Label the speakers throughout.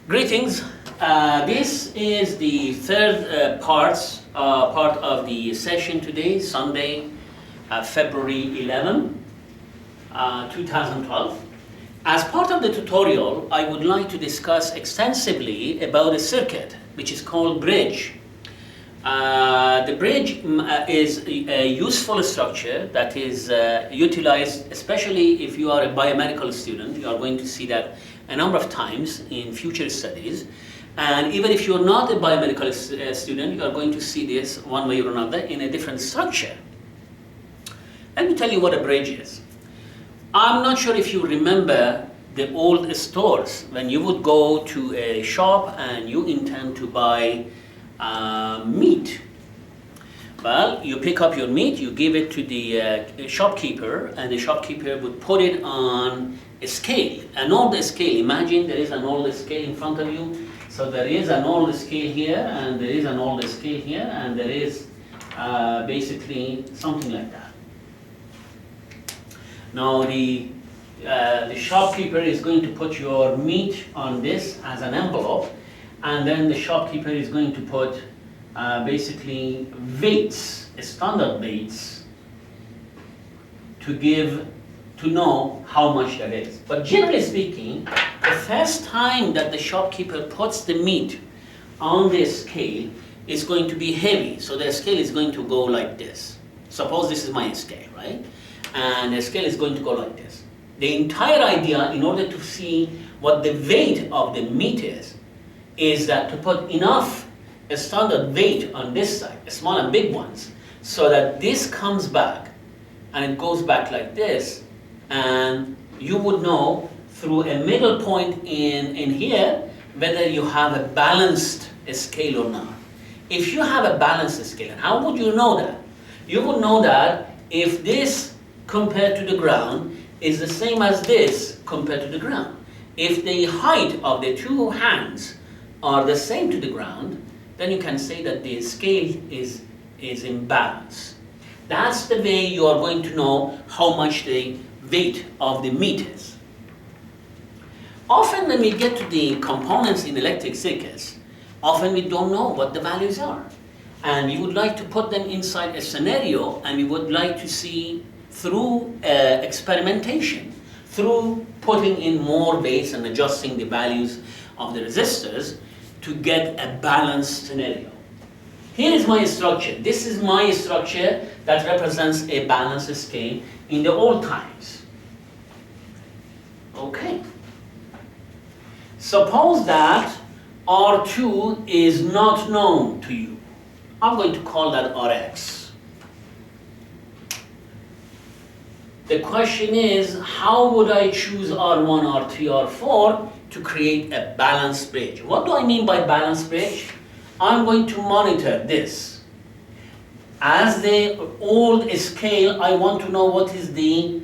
Speaker 1: Greetings. This is the third part of the session today, Sunday, February 11, 2012. As part of the tutorial, I would like to discuss extensively about a circuit which is called bridge. The bridge is a useful structure that is utilized, especially if you are a biomedical student. You are going to see that a number of times in future studies. And even if you're not a biomedical student, you are going to see this one way or another in a different structure. Let me tell you what a bridge is. I'm not sure if you remember the old stores when you would go to a shop and you intend to buy meat. Well, you pick up your meat, you give it to the shopkeeper, and the shopkeeper would put it on a scale, an old scale. Imagine there is an old scale in front of you. So there is an old scale here, and there is an old scale here, and there is basically something like that. Now the shopkeeper is going to put your meat on this as an envelope, and then the shopkeeper is going to put basically weights, standard weights, to know how much that is. But generally speaking, the first time that the shopkeeper puts the meat on the scale is going to be heavy. So the scale is going to go like this. Suppose this is my scale, right? And the scale is going to go like this. The entire idea, in order to see what the weight of the meat is that to put enough standard weight on this side, small and big ones, so that this comes back and it goes back like this, and you would know through a middle point in here whether you have a balanced scale or not. If you have a balanced scale, and how would you know that? You would know that if this compared to the ground is the same as this compared to the ground. If the height of the two hands are the same to the ground, then you can say that the scale is in balance. That's the way you are going to know how much the weight of the meat is. Often when we get to the components in electric circuits, often we don't know what the values are. And we would like to put them inside a scenario, and we would like to see through experimentation, through putting in more weights and adjusting the values of the resistors to get a balanced scenario. Here is my structure. This is my structure that represents a balanced scale in the old times. Okay. Suppose that R2 is not known to you. I'm going to call that Rx. The question is, how would I choose R1, R3, R4 to create a balanced bridge? What do I mean by balanced bridge? I'm going to monitor this. As the old scale, I want to know what is the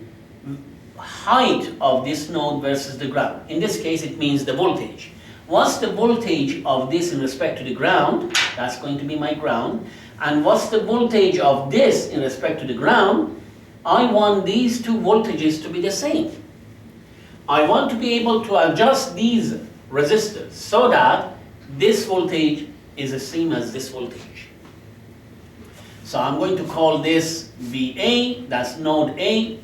Speaker 1: height of this node versus the ground. In this case, it means the voltage. What's the voltage of this in respect to the ground? That's going to be my ground. And what's the voltage of this in respect to the ground? I want these two voltages to be the same. I want to be able to adjust these resistors so that this voltage is the same as this voltage. So I'm going to call this VA, that's node A,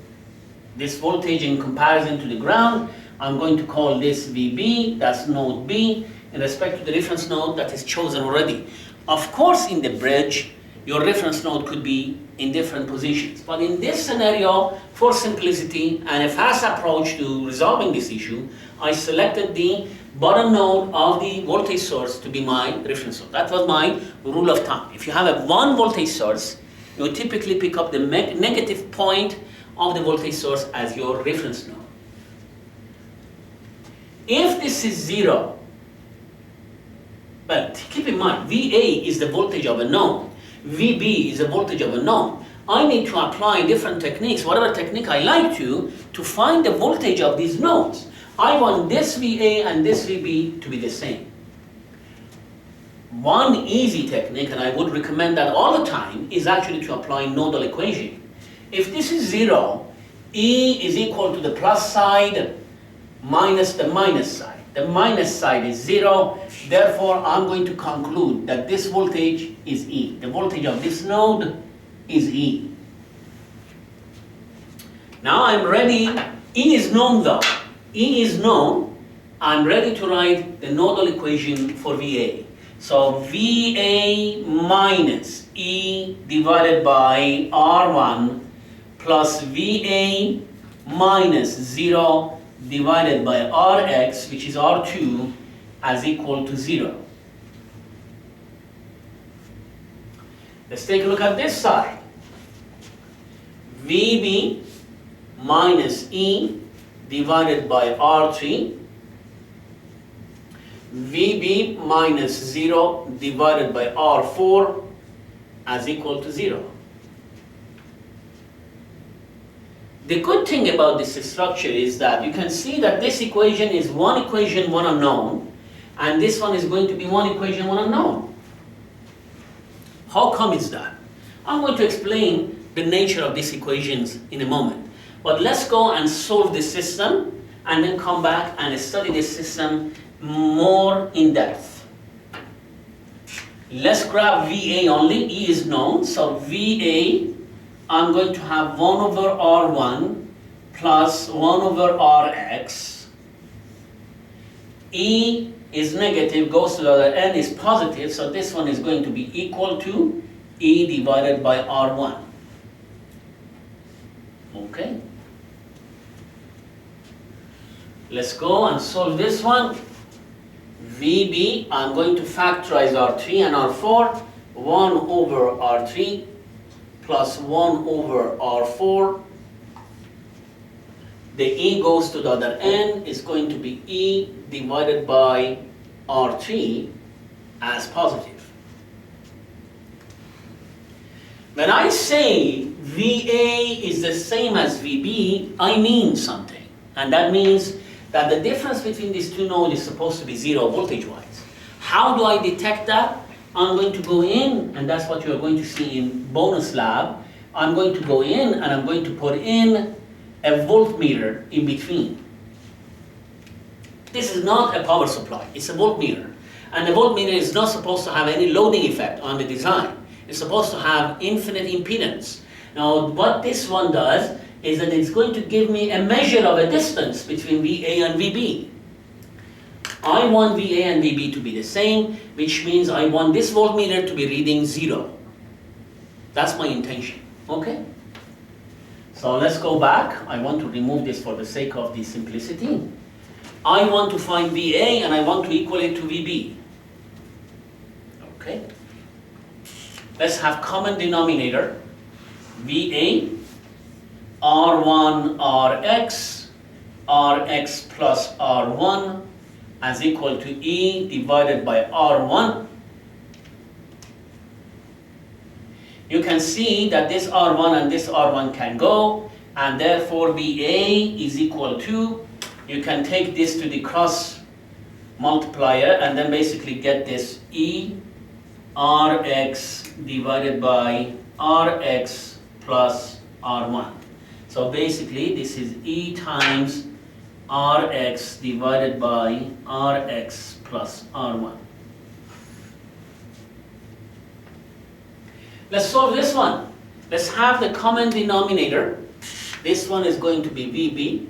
Speaker 1: this voltage in comparison to the ground. I'm going to call this VB, that's node B, in respect to the reference node that is chosen already. Of course, in the bridge, your reference node could be in different positions. But in this scenario, for simplicity and a fast approach to resolving this issue, I selected the bottom node of the voltage source to be my reference node. That was my rule of thumb. If you have a one voltage source, you typically pick up the negative point of the voltage source as your reference node. If this is 0, but keep in mind, VA is the voltage of a node. VB is the voltage of a node. I need to apply different techniques, whatever technique I like to find the voltage of these nodes. I want this VA and this VB to be the same. One easy technique, and I would recommend that all the time, is actually to apply nodal equation. If this is 0, E is equal to the plus side minus the minus side. the minus side is 0. Therefore, I'm going to conclude that this voltage is E. The voltage of this node is E. Now I'm ready. E is known though. E is known. I'm ready to write the nodal equation for VA. So VA minus E divided by R1 plus VA minus 0 divided by Rx, which is R2, as equal to 0. Let's take a look at this side. VB minus E divided by R3, VB minus 0 divided by R4 as equal to 0. The good thing about this structure is that you can see that this equation is one equation, one unknown, and this one is going to be one equation, one unknown. How come is that? I'm going to explain the nature of these equations in a moment. But let's go and solve this system and then come back and study this system more in depth. Let's grab VA only. E is known, so VA, I'm going to have 1 over R1 plus 1 over Rx. E is negative, goes to the other end, is positive, so this one is going to be equal to E divided by R1. Okay? Let's go and solve this one. VB, I'm going to factorize R3 and R4. 1 over R3 plus 1 over R4. The E goes to the other end, is going to be E divided by R3 as positive. When I say VA is the same as VB, I mean something. And that means that the difference between these two nodes is supposed to be 0 voltage-wise. How do I detect that? I'm going to go in, and that's what you're going to see in bonus lab. I'm going to go in and I'm going to put in a voltmeter in between. This is not a power supply, it's a voltmeter. And the voltmeter is not supposed to have any loading effect on the design. It's supposed to have infinite impedance. Now what this one does is that it's going to give me a measure of a distance between VA and VB. I want VA and VB to be the same, which means I want this voltmeter to be reading 0. That's my intention, okay? So let's go back. I want to remove this for the sake of the simplicity. I want to find VA and I want to equal it to VB. Okay? Let's have common denominator. VA, R1, Rx, Rx plus R1 as equal to E divided by R1. You can see that this R1 and this R1 can go, and therefore VA is equal to, you can take this to the cross multiplier and then basically get this E Rx divided by Rx plus R1. So basically this is E times Rx divided by Rx plus R1. Let's solve this one. Let's have the common denominator. This one is going to be VB,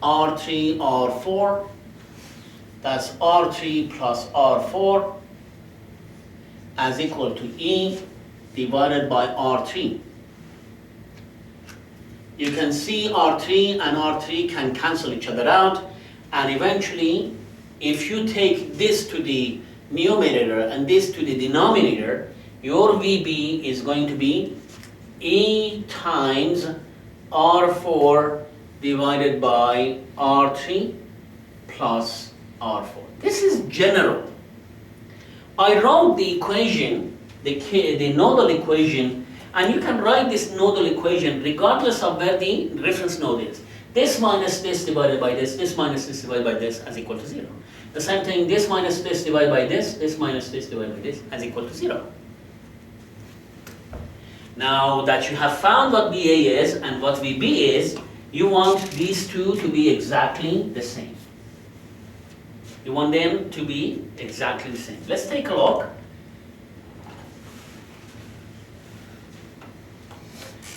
Speaker 1: R3, R4. That's R3 plus R4 as equal to E divided by R3. You can see R3 and R3 can cancel each other out, and eventually if you take this to the numerator and this to the denominator, your VB is going to be E times R4 divided by R3 plus R4. This is general. I wrote the equation, the nodal equation, and you can write this nodal equation regardless of where the reference node is. This minus this divided by this minus this divided by this as equal to 0. The same thing, this minus this divided by this minus this divided by this as equal to 0. Now that you have found what VA is and what VB is, you want these two to be exactly the same. You want them to be exactly the same. Let's take a look.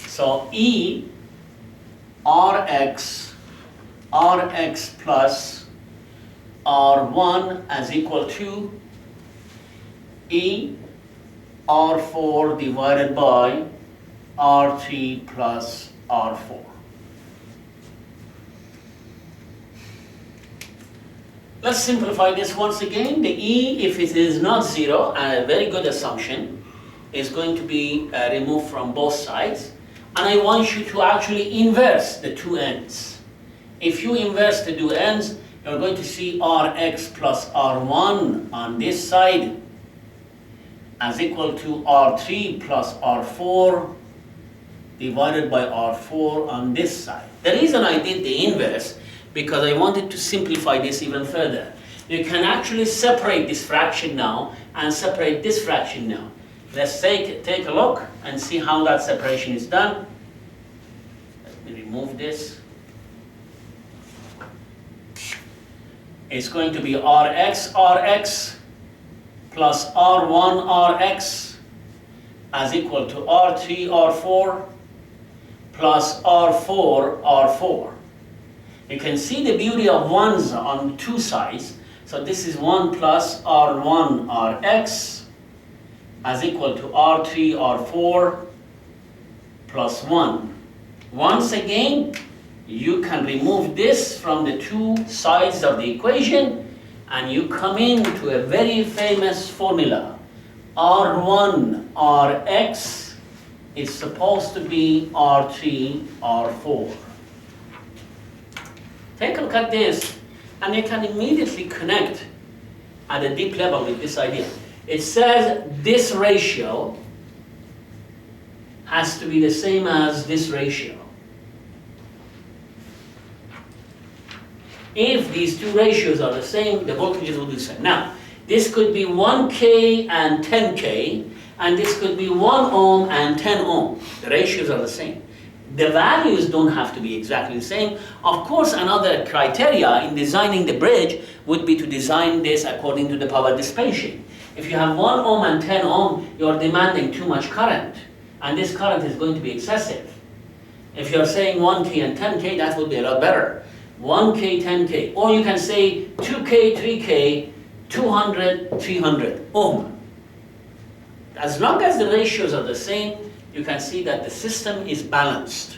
Speaker 1: So E Rx plus R1 as equal to E R4 divided by R3 plus R4. Let's simplify this once again. The E, if it is not 0, and a very good assumption, is going to be removed from both sides. And I want you to actually inverse the two ends. If you inverse the two ends, you're going to see Rx plus R1 on this side as equal to R3 plus R4 divided by R4 on this side. The reason I did the inverse, because I wanted to simplify this even further. You can actually separate this fraction now and separate this fraction now. Let's take a look and see how that separation is done. Let me remove this. It's going to be Rx plus R1 Rx as equal to R3 R4 plus R4 R4. You can see the beauty of ones on two sides. So this is 1 plus R1 Rx as equal to R3 R4 plus 1. Once again, you can remove this from the two sides of the equation and you come into a very famous formula. R1 Rx is supposed to be R3 R4. Take a look at this, and you can immediately connect at a deep level with this idea. It says this ratio has to be the same as this ratio. If these two ratios are the same, the voltages will be the same. Now, this could be 1K and 10K, and this could be 1 ohm and 10 ohm. The ratios are the same. The values don't have to be exactly the same. Of course, another criteria in designing the bridge would be to design this according to the power dissipation. If you have 1 ohm and 10 ohm, you're demanding too much current, and this current is going to be excessive. If you're saying 1K and 10K, that would be a lot better. 1K, 10K, or you can say 2K, 3K, 200, 300 ohm. As long as the ratios are the same, you can see that the system is balanced.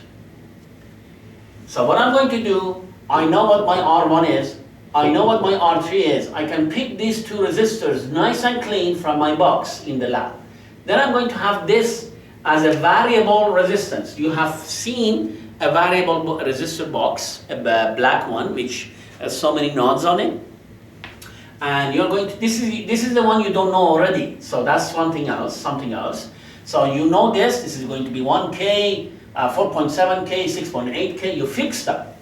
Speaker 1: So what I'm going to do, I know what my R1 is, I know what my R3 is. I can pick these two resistors nice and clean from my box in the lab. Then I'm going to have this as a variable resistance. You have seen a variable resistor box, a black one, which has so many nodes on it. And you're going to, this is the one you don't know already. So that's something else. So you know this is going to be 1K, 4.7K, 6.8K, you fix that.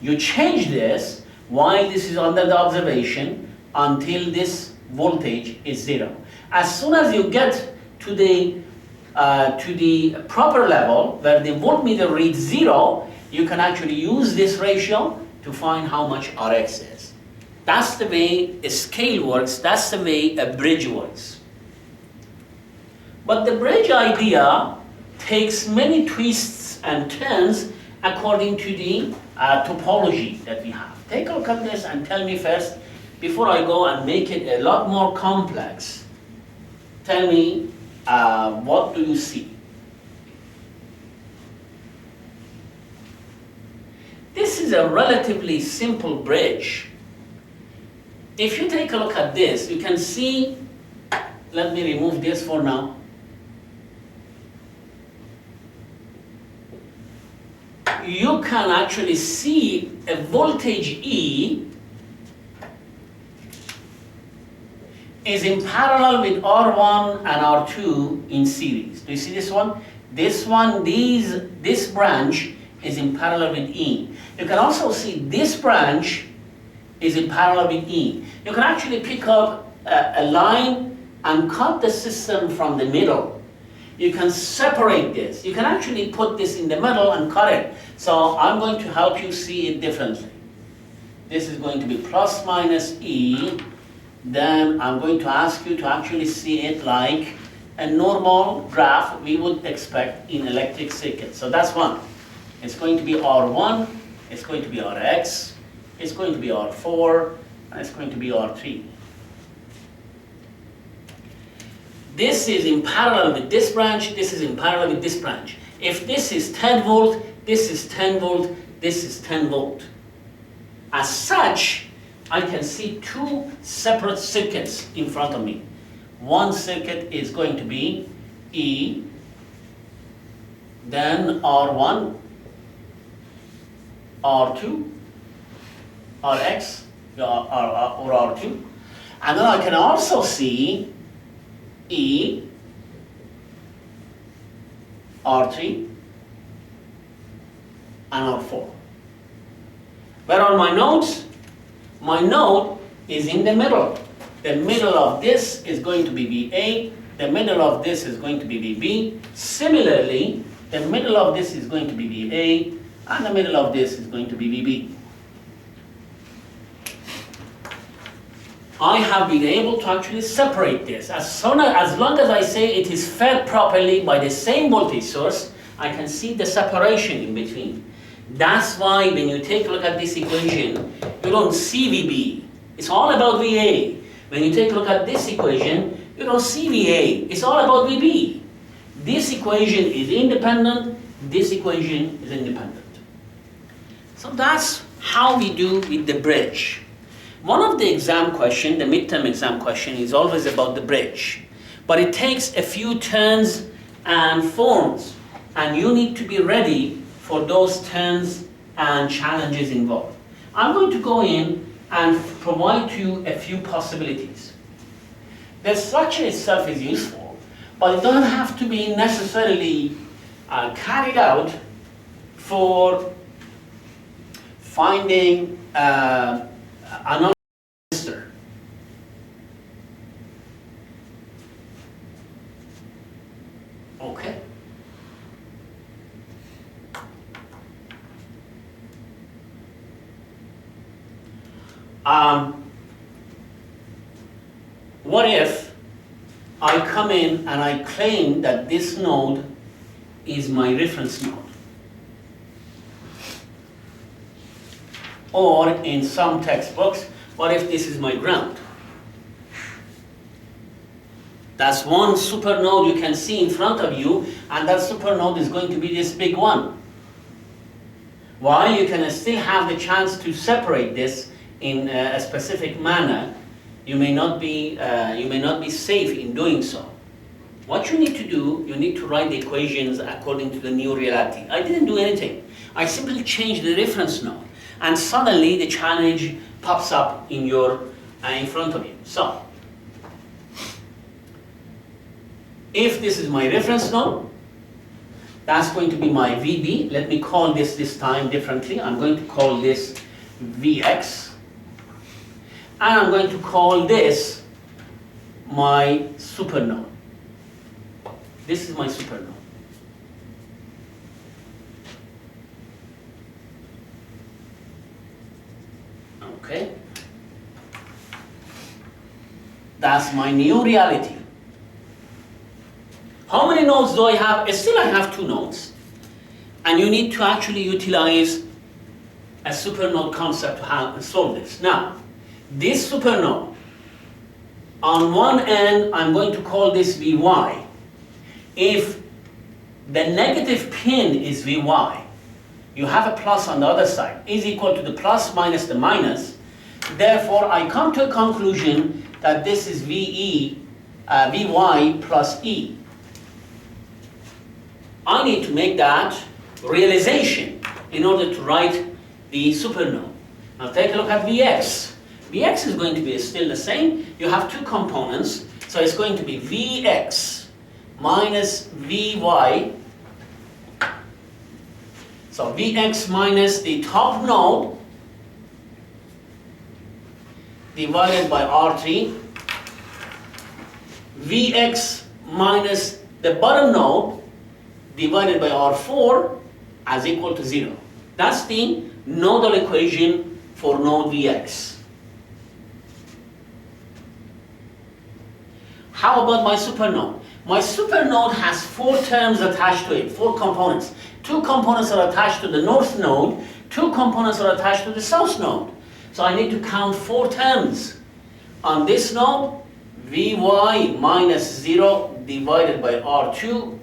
Speaker 1: You change this while this is under the observation until this voltage is 0. As soon as you get to the proper level where the voltmeter reads 0, you can actually use this ratio to find how much Rx is. That's the way a scale works, that's the way a bridge works. But the bridge idea takes many twists and turns according to the topology that we have. Take a look at this and tell me first, before I go and make it a lot more complex, tell me what do you see? This is a relatively simple bridge. If you take a look at this, you can see, let me remove this for now. You can actually see a voltage E is in parallel with R1 and R2 in series. Do you see this one? This branch is in parallel with E. You can also see this branch is in parallel with E. You can actually pick up a line and cut the system from the middle. You can separate this. You can actually put this in the middle and cut it. So I'm going to help you see it differently. this is going to be plus minus E, then I'm going to ask you to actually see it like a normal graph we would expect in electric circuit. So that's one. It's going to be R1, it's going to be Rx, it's going to be R4, and it's going to be R3. This is in parallel with this branch, this is in parallel with this branch. If this is 10 volt, this is 10 volt, this is 10 volt. As such, I can see two separate circuits in front of me. One circuit is going to be E, then R1, R2, Rx, or R2. And then I can also see E, R3, and R4. Where are my nodes? My node is in the middle. The middle of this is going to be VA, the middle of this is going to be VB. Similarly, the middle of this is going to be VA, and the middle of this is going to be VB. I have been able to actually separate this. As long as I say it is fed properly by the same voltage source, I can see the separation in between. That's why when you take a look at this equation, you don't see VB. It's all about VA. When you take a look at this equation, you don't see VA. It's all about VB. This equation is independent, this equation is independent. So that's how we do with the bridge. One of the exam question, the midterm exam question, is always about the bridge. But it takes a few turns and forms, and you need to be ready for those turns and challenges involved. I'm going to go in and provide you a few possibilities. The structure itself is useful, but it doesn't have to be necessarily carried out for finding another resistor. Okay. What if I come in and I claim that this node is my reference node? Or in some textbooks, what if this is my ground? That's one supernode you can see in front of you, and that supernode is going to be this big one. While you can still have the chance to separate this in a specific manner, you may not be safe in doing so. What you need to do, you need to write the equations according to the new reality. I didn't do anything. I simply changed the reference node, and suddenly the challenge pops up in front of you. So, if this is my reference node, that's going to be my VB. Let me call this time differently. I'm going to call this Vx. And I'm going to call this my supernode. This is my supernode. Okay? That's my new reality. How many nodes do I have? Still I have two nodes. And you need to actually utilize a supernode concept to solve this. Now, this supernode, on one end, I'm going to call this Vy. If the negative pin is Vy, you have a plus on the other side, is equal to the plus minus the minus. Therefore, I come to a conclusion that this is Vy plus E. I need to make that realization in order to write the supernode. Now take a look at Vx. Vx is going to be still the same. You have two components, so it's going to be Vx minus Vy. So Vx minus the top node divided by R3. Vx minus the bottom node divided by R4 as equal to 0. That's the nodal equation for node Vx. How about my supernode? My supernode has 4 terms attached to it, 4 components. 2 components are attached to the north node, 2 components are attached to the south node. So I need to count 4 terms. On this node, Vy minus 0 divided by R2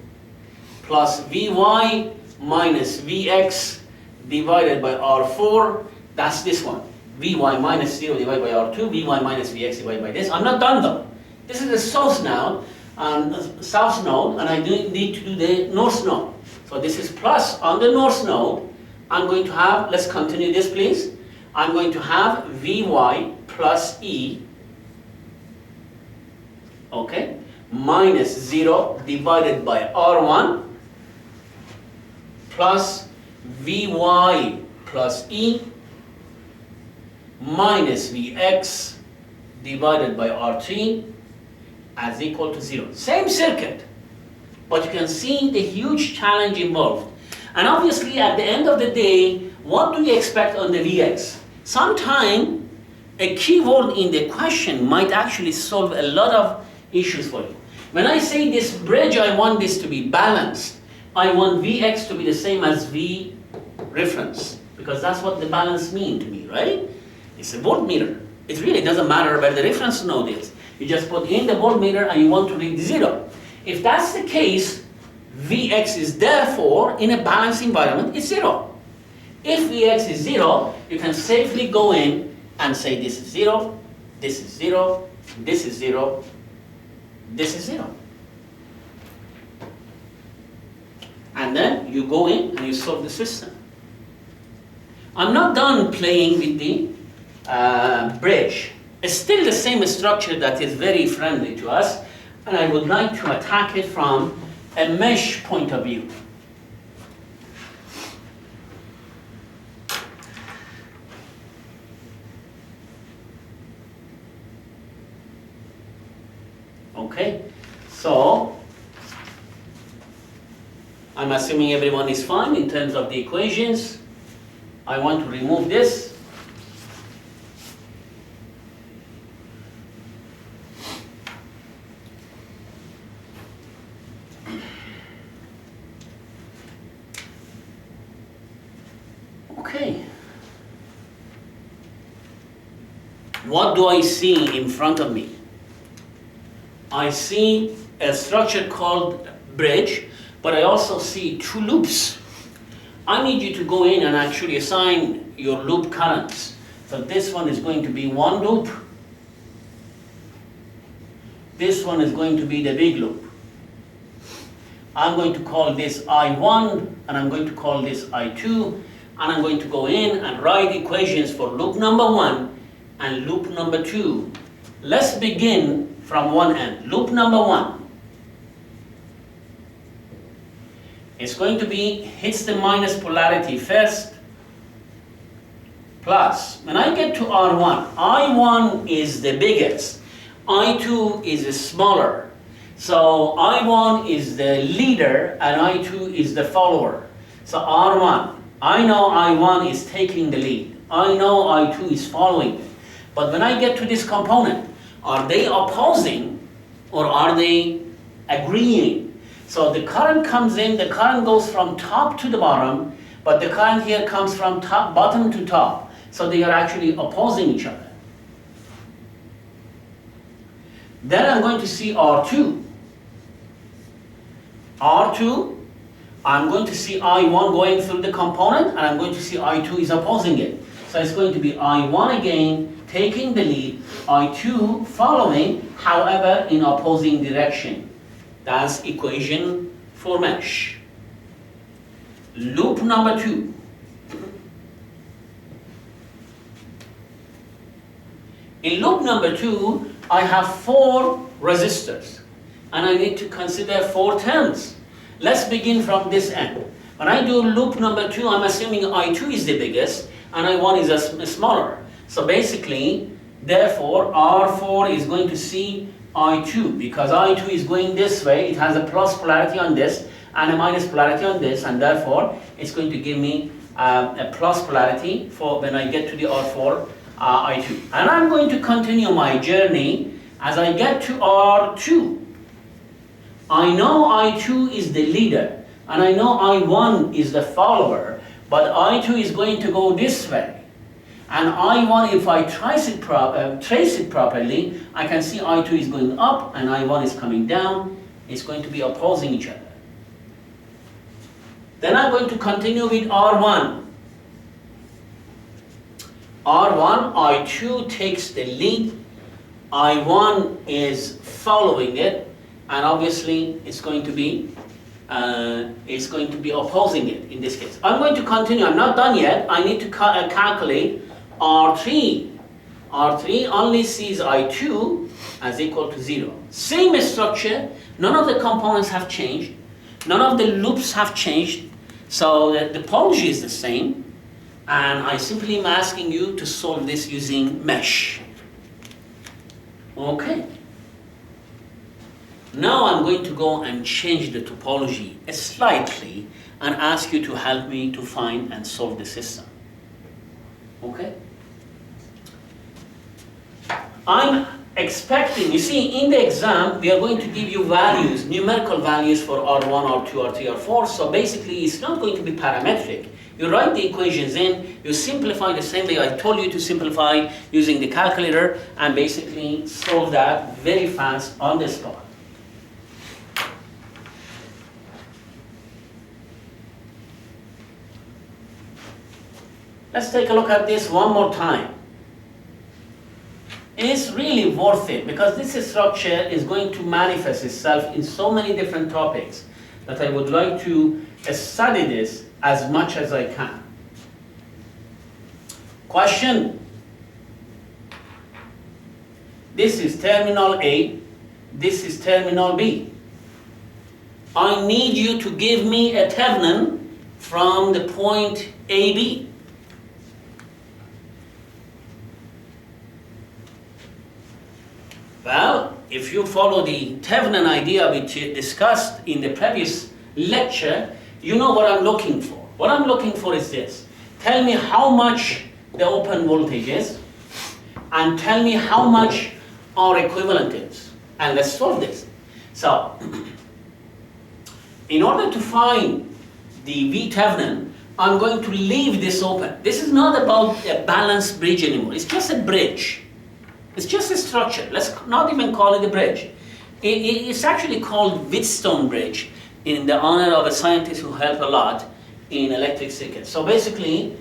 Speaker 1: plus Vy minus Vx divided by R4. That's this one. Vy minus 0 divided by R2, Vy minus Vx divided by this. I'm not done though. This is the south node, and I need to do the north node. So this is plus on the north node. I'm going to have, let's continue this please. I'm going to have Vy plus E, okay, minus 0 divided by R1 plus Vy plus E minus Vx divided by R3 as equal to 0. Same circuit, but you can see the huge challenge involved. And obviously at the end of the day, what do we expect on the Vx? Sometime a keyword in the question might actually solve a lot of issues for you. When I say this bridge, I want this to be balanced. I want Vx to be the same as V reference, because that's what the balance means to me, right? It's a voltmeter. It really doesn't matter where the reference node is. You just put in the voltmeter and you want to read 0. If that's the case, Vx is therefore, in a balanced environment, it's 0. If Vx is 0, you can safely go in and say this is 0, this is 0, this is 0, this is 0. And then you go in and you solve the system. I'm not done playing with the bridge. It's still the same structure that is very friendly to us, and I would like to attack it from a mesh point of view. Okay, so I'm assuming everyone is fine in terms of the equations. I want to remove this. Okay. What do I see in front of me? I see a structure called bridge, but I also see 2 loops. I need you to go in and actually assign your loop currents. So this one is going to be 1 loop. This one is going to be the big loop. I'm going to call this I1, and I'm going to call this I2, and I'm going to go in and write equations for loop number 1 and loop number 2. Let's begin from one end. Loop number 1. It's going to be, hits the minus polarity first, plus, when I get to R1, I1 is the biggest, I2 is smaller. So I1 is the leader and I2 is the follower. So R1, I know I1 is taking the lead. I know I2 is following it. But when I get to this component, are they opposing or are they agreeing? So the current comes in, the current goes from top to the bottom, but the current here comes from bottom to top. So they are actually opposing each other. Then I'm going to see R2. R2, I'm going to see I1 going through the component, and I'm going to see I2 is opposing it. So it's going to be I1 again, taking the lead, I2 following, however, in opposing direction. That's equation for mesh. Loop number 2. In loop number 2, I have 4 resistors, and I need to consider 4 terms. Let's begin from this end. When I do loop number 2, I'm assuming I2 is the biggest, and I1 is smaller. So basically, therefore, R4 is going to see I2, because I2 is going this way, it has a plus polarity on this, and a minus polarity on this, and therefore, it's going to give me a plus polarity for when I get to the R4 I2. And I'm going to continue my journey as I get to R2. I know I2 is the leader, and I know I1 is the follower, but I2 is going to go this way. And I1, if I trace it properly, I can see I2 is going up and I1 is coming down. It's going to be opposing each other. Then I'm going to continue with R1. R1, I2 takes the lead. I1 is following it, and obviously it's going to be opposing it in this case. I'm going to continue. I'm not done yet. I need to calculate R3. R3 only sees I2 as equal to 0. Same structure. None of the components have changed. None of the loops have changed. So the topology is the same. And I simply am asking you to solve this using mesh. Okay. Now I'm going to go and change the topology slightly and ask you to help me to find and solve the system. Okay? I'm expecting, you see, in the exam, we are going to give you values, numerical values for R1, R2, R3, R4. So basically, it's not going to be parametric. You write the equations in, you simplify the same way I told you to simplify using the calculator, and basically solve that very fast on the spot. Let's take a look at this one more time. It's really worth it because this structure is going to manifest itself in so many different topics that I would like to study this as much as I can. Question. This is terminal A, this is terminal B. I need you to give me a Thevenin from the point AB. Well, if you follow the Thevenin idea which discussed in the previous lecture, you know what I'm looking for. What I'm looking for is this. Tell me how much the open voltage is, and tell me how much R equivalent is. And let's solve this. So, in order to find the V Thevenin, I'm going to leave this open. This is not about a balanced bridge anymore. It's just a bridge. It's just a structure. Let's not even call it a bridge. It's actually called Wheatstone Bridge in the honor of a scientist who helped a lot in electric circuits. So basically,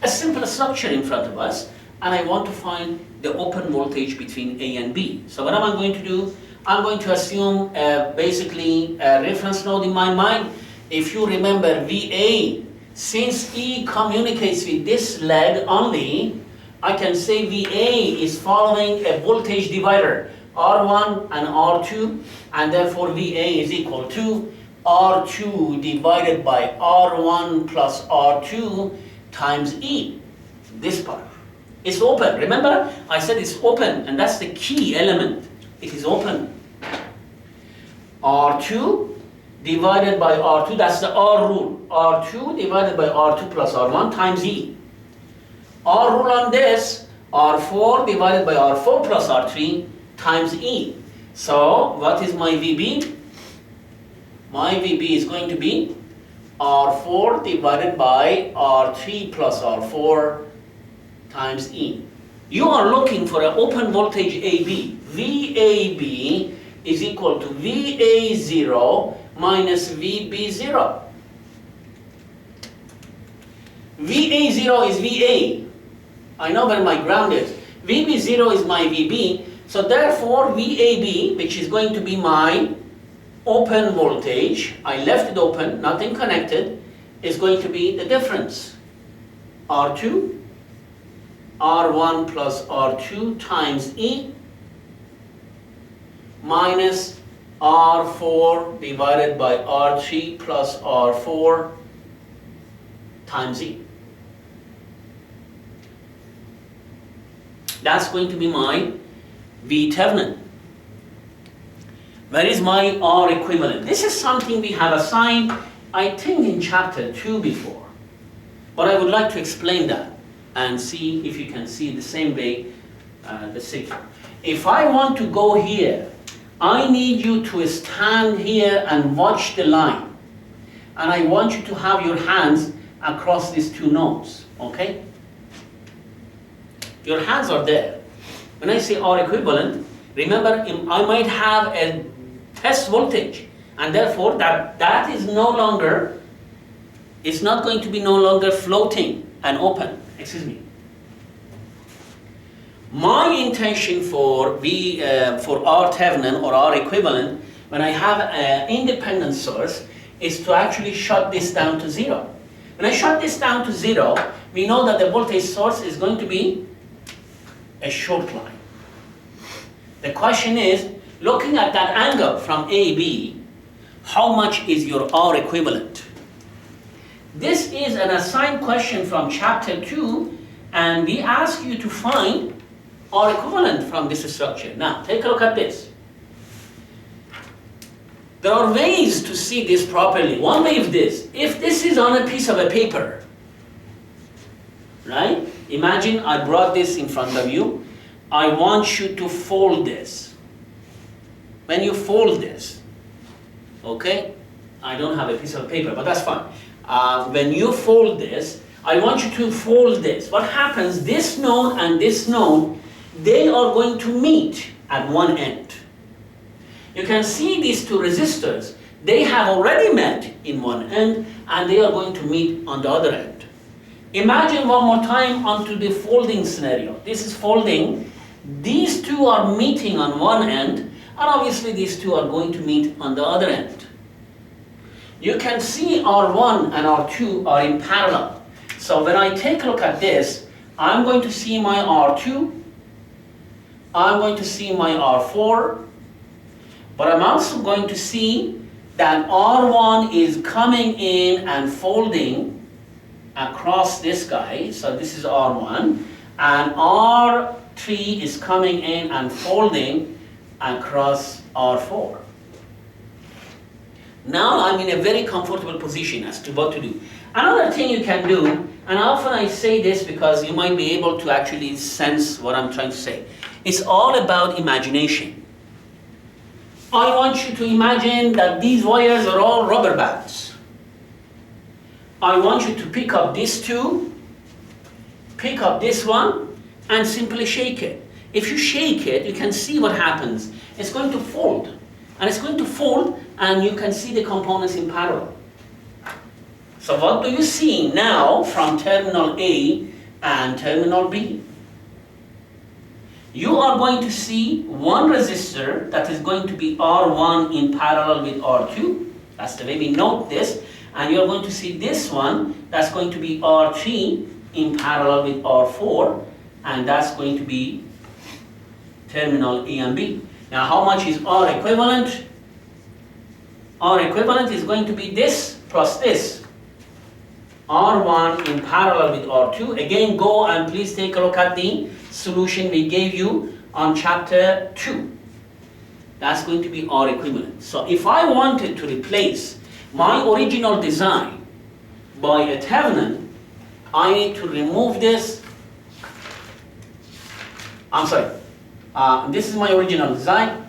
Speaker 1: a simple structure in front of us, and I want to find the open voltage between A and B. So what am I going to do? I'm going to assume basically a reference node in my mind. If you remember VA, since E communicates with this leg only, I can say VA is following a voltage divider, R1 and R2, and therefore VA is equal to R2 divided by R1 plus R2 times E. This part. It's open. Remember, I said it's open, and that's the key element. It is open. R2 divided by R2, that's the R rule. R2 divided by R2 plus R1 times E. R rule on this, R4 divided by R4 plus R3 times E. So, what is my VB? My VB is going to be R4 divided by R3 plus R4 times E. You are looking for an open voltage AB. VAB is equal to VA0 minus VB0. VA0 is VA. I know where my ground is. VB0 is my VB. So therefore, VAB, which is going to be my open voltage, I left it open, nothing connected, is going to be the difference. R2, R1 plus R2 times E minus R4 divided by R3 plus R4 times E. That's going to be my V Thevenin. Where is my R equivalent? This is something we have assigned I think in chapter 2 before, but I would like to explain that and see if you can see the same way the signal. If I want to go here, I need you to stand here and watch the line. And I want you to have your hands across these two nodes, okay? Your hands are there. When I say R equivalent, remember I might have a test voltage, and therefore that is no longer, it's not going to be no longer floating and open, excuse me. My intention for R Thevenin or R equivalent, when I have an independent source, is to actually shut this down to 0. When I shut this down to 0, we know that the voltage source is going to be a short line. The question is, looking at that angle from AB, how much is your R equivalent? This is an assigned question from chapter 2, and we ask you to find R equivalent from this structure. Now, take a look at this. There are ways to see this properly. One way is this. If this is on a piece of a paper, right? Imagine I brought this in front of you. I want you to fold this. When you fold this, okay? I don't have a piece of paper, but that's fine. When you fold this, I want you to fold this. What happens, this node and this node, they are going to meet at one end. You can see these two resistors. They have already met in one end, and they are going to meet on the other end. Imagine one more time onto the folding scenario. This is folding. These two are meeting on one end, and obviously these two are going to meet on the other end. You can see R1 and R2 are in parallel. So when I take a look at this, I'm going to see my R2, I'm going to see my R4, but I'm also going to see that R1 is coming in and folding across this guy, so this is R1, and R3 is coming in and folding across R4. Now I'm in a very comfortable position as to what to do. Another thing you can do, and often I say this because you might be able to actually sense what I'm trying to say. It's all about imagination. I want you to imagine that these wires are all rubber bands. I want you to pick up these two, pick up this one, and simply shake it. If you shake it, you can see what happens. It's going to fold. And it's going to fold, and you can see the components in parallel. So what do you see now from terminal A and terminal B? You are going to see one resistor that is going to be R1 in parallel with R2. That's the way we note this. And you're going to see this one that's going to be R3 in parallel with R4. And that's going to be terminal A and B. Now how much is R equivalent? R equivalent is going to be this plus this. R1 in parallel with R2. Again, go and please take a look at the solution we gave you on chapter 2. That's going to be R equivalent. So if I wanted to replace my original design by a Thevenin, I need to remove this. I'm sorry. This is my original design.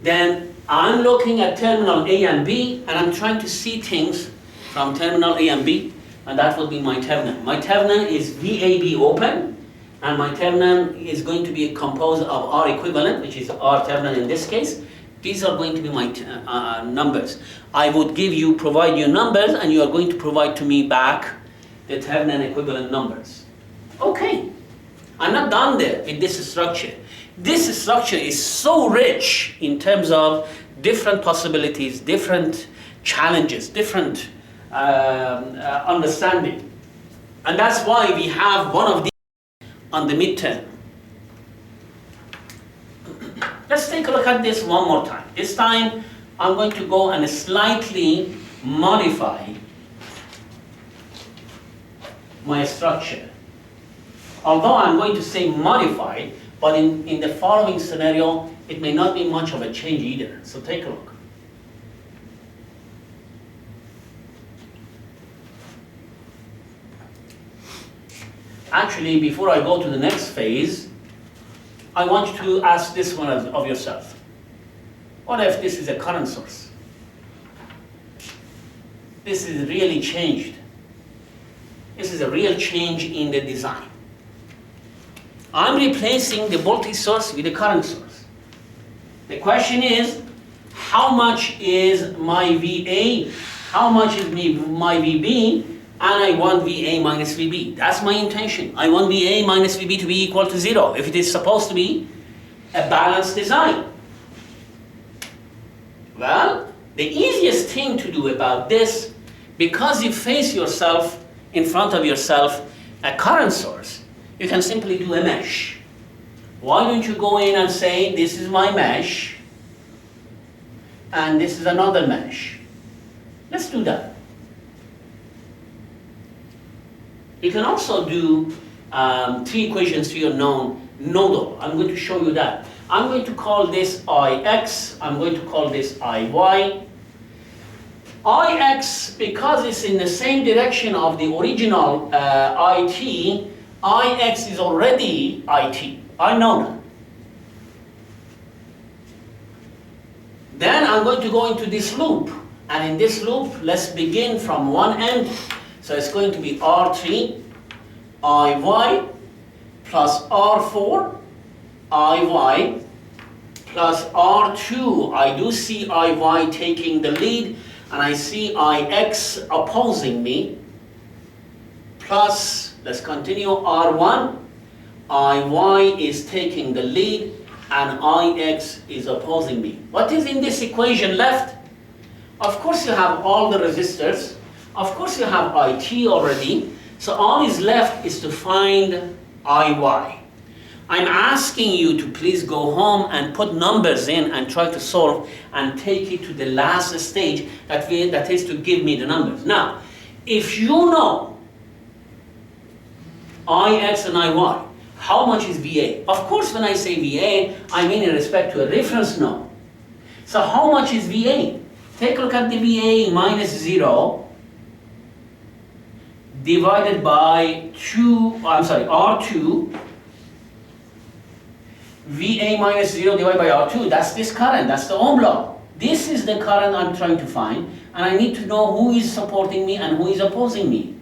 Speaker 1: Then I'm looking at terminal A and B, and I'm trying to see things from terminal A and B, and that will be my Thevenin. My Thevenin is VAB open, and my Thevenin is going to be composed of R equivalent, which is R Thevenin in this case. These are going to be my numbers. I would provide you numbers, and you are going to provide to me back the Thevenin equivalent numbers. Okay, I'm not done there with this structure. This structure is so rich in terms of different possibilities, different challenges, different understanding. And that's why we have one of these on the midterm. Let's take a look at this one more time. This time I'm going to go and slightly modify my structure. Although I'm going to say modify, but in the following scenario, it may not be much of a change either. So take a look. Actually, before I go to the next phase, I want you to ask this one of yourself. What if this is a current source? This is really changed. This is a real change in the design. I'm replacing the voltage source with the current source. The question is, how much is my VA? How much is my VB? And I want VA minus VB. That's my intention. I want VA minus VB to be equal to 0 if it is supposed to be a balanced design. Well, the easiest thing to do about this, because you face yourself, in front of yourself, a current source, you can simply do a mesh. Why don't you go in and say, this is my mesh, and this is another mesh. Let's do that. You can also do 3 equations to your known nodal. I'm going to show you that. I'm going to call this Ix, I'm going to call this Iy. Ix, because it's in the same direction of the original It, Ix is already It. I know that. Then I'm going to go into this loop. And in this loop, let's begin from one end. So it's going to be R3, Iy, plus R4, Iy, plus R2. I do see Iy taking the lead, and I see Ix opposing me, plus, let's continue, R1, Iy is taking the lead, and Ix is opposing me. What is in this equation left? Of course you have all the resistors. Of course you have It already. So all is left is to find Iy. I'm asking you to please go home and put numbers in and try to solve and take it to the last stage that is to give me the numbers. Now, if you know Ix and Iy, how much is VA? Of course when I say VA, I mean in respect to a reference node. So how much is VA? Take a look at the VA minus 0 divided by R2, VA minus 0 divided by R2, that's this current, that's the Ohm law. This is the current I'm trying to find, and I need to know who is supporting me and who is opposing me.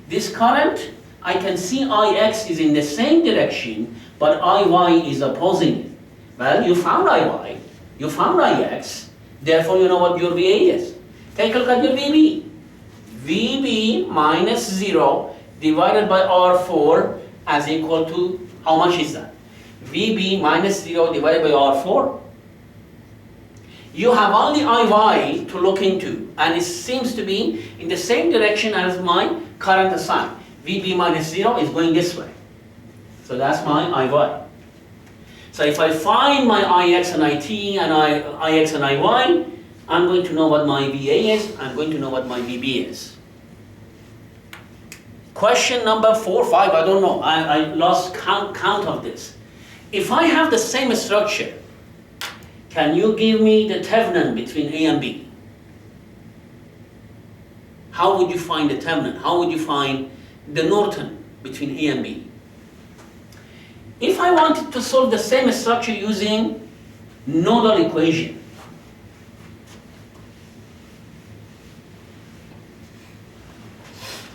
Speaker 1: This current, I can see Ix is in the same direction, but Iy is opposing it. Well, you found Iy, you found Ix, therefore you know what your VA is. Take a look at your VB. VB minus 0 divided by R4 as equal to, how much is that? VB minus 0 divided by R4. You have only Iy to look into, and it seems to be in the same direction as my current assigned. VB minus 0 is going this way. So that's my Iy. So if I find my Ix and It and Ix and Iy, I'm going to know what my VA is, I'm going to know what my VB is. Question number 4, 5, I don't know, I lost count of this. If I have the same structure, can you give me the Thevenin between A and B? How would you find the Thevenin? How would you find the Norton between A and B? If I wanted to solve the same structure using nodal equation,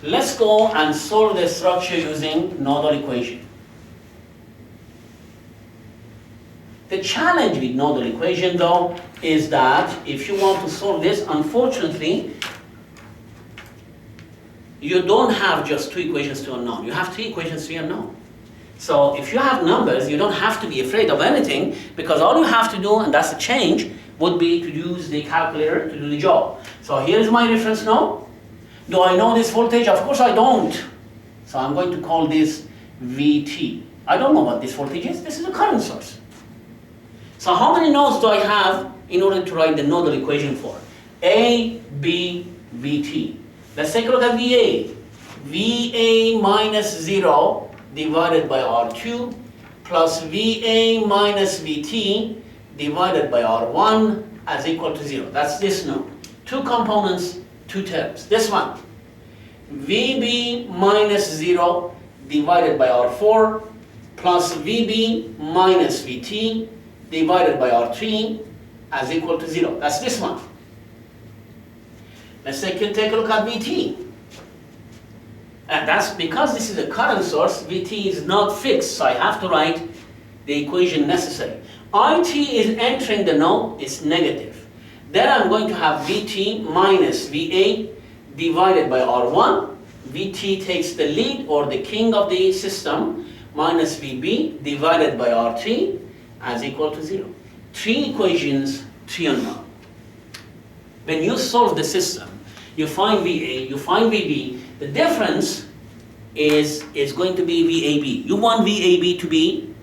Speaker 1: let's go and solve the structure using nodal equation. The challenge with nodal equation though is that if you want to solve this, unfortunately, you don't have just 2 equations to unknown. You have 3 equations to unknown. So if you have numbers, you don't have to be afraid of anything, because all you have to do, and that's a change, would be to use the calculator to do the job. So here's my reference node. Do I know this voltage? Of course I don't. So I'm going to call this VT. I don't know what this voltage is. This is a current source. So how many nodes do I have in order to write the nodal equation for? A, B, VT. Let's take a look at VA. VA minus 0 divided by R2 plus VA minus VT divided by R1 as equal to 0. That's this node. 2 components, 2 terms. This one, VB minus 0 divided by R4 plus VB minus VT divided by R3 as equal to 0. That's this one. Let's take a look at VT. And that's because this is a current source, VT is not fixed, so I have to write the equation necessary. IT is entering the node, it's negative. Then I'm going to have VT minus VA divided by R1. VT takes the lead or the king of the system minus VB divided by R3 as equal to 0. 3 equations, 3 unknown. When you solve the system, you find VA, you find VB, the difference is going to be VAB. You want VAB to be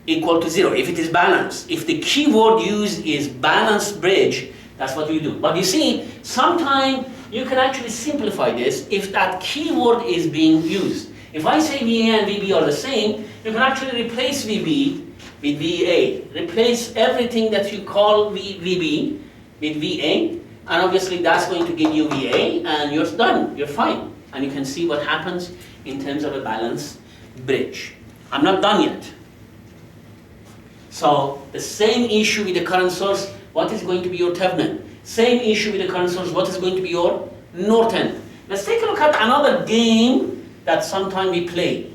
Speaker 1: equal to 0 if it is balanced. If the keyword used is balanced bridge, that's what you do. But you see, sometimes you can actually simplify this if that keyword is being used. If I say VA and VB are the same, you can actually replace VB with VA. Replace everything that you call VB with VA, and obviously that's going to give you VA, and you're done, you're fine. And you can see what happens in terms of a balanced bridge. I'm not done yet. So the same issue with the current source, what is going to be your Thevenin? Same issue with the current source, what is going to be your Norton? Let's take a look at another game that sometimes we play.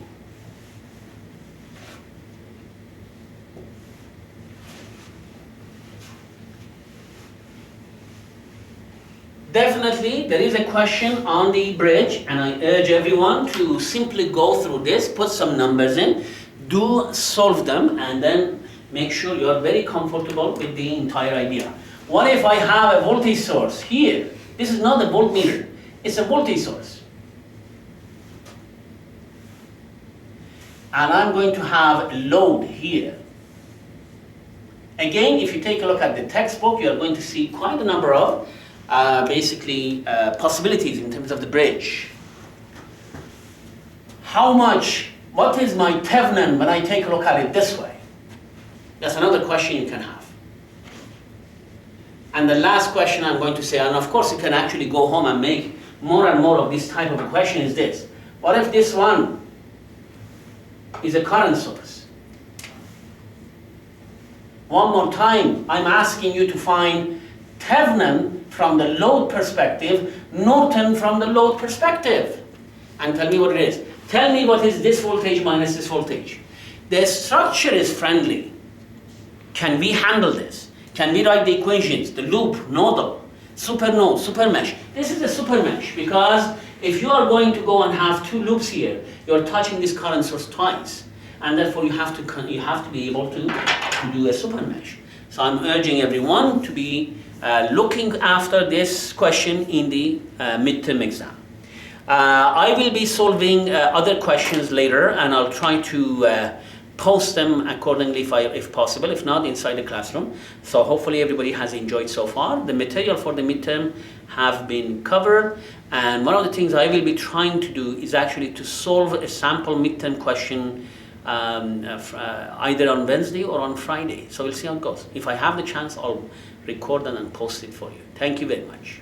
Speaker 1: Definitely, there is a question on the bridge, and I urge everyone to simply go through this, put some numbers in, do solve them, and then make sure you are very comfortable with the entire idea. What if I have a voltage source here? This is not a voltmeter, it's a voltage source. And I'm going to have a load here. Again, if you take a look at the textbook, you are going to see quite a number of possibilities in terms of the bridge. What is my Thevenin when I take a look at it this way? That's another question you can have. And the last question I'm going to say, and of course you can actually go home and make more and more of this type of a question, is this. What if this one is a current source? One more time, I'm asking you to find Thevenin from the load perspective, Norton from the load perspective. And tell me what it is. Tell me what is this voltage minus this voltage. The structure is friendly. Can we handle this? Can we write the equations, the loop, nodal, super node, super mesh? This is a super mesh because if you are going to go and have 2 loops here, you're touching this current source twice. And therefore you have to be able to do a super mesh. So I'm urging everyone to be looking after this question in the midterm exam. I will be solving other questions later, and I'll try to post them accordingly if possible, if not inside the classroom. So hopefully everybody has enjoyed so far. The material for the midterm have been covered, and one of the things I will be trying to do is actually to solve a sample midterm question either on Wednesday or on Friday. So we'll see how it goes. If I have the chance, I'll record and post it for you. Thank you very much.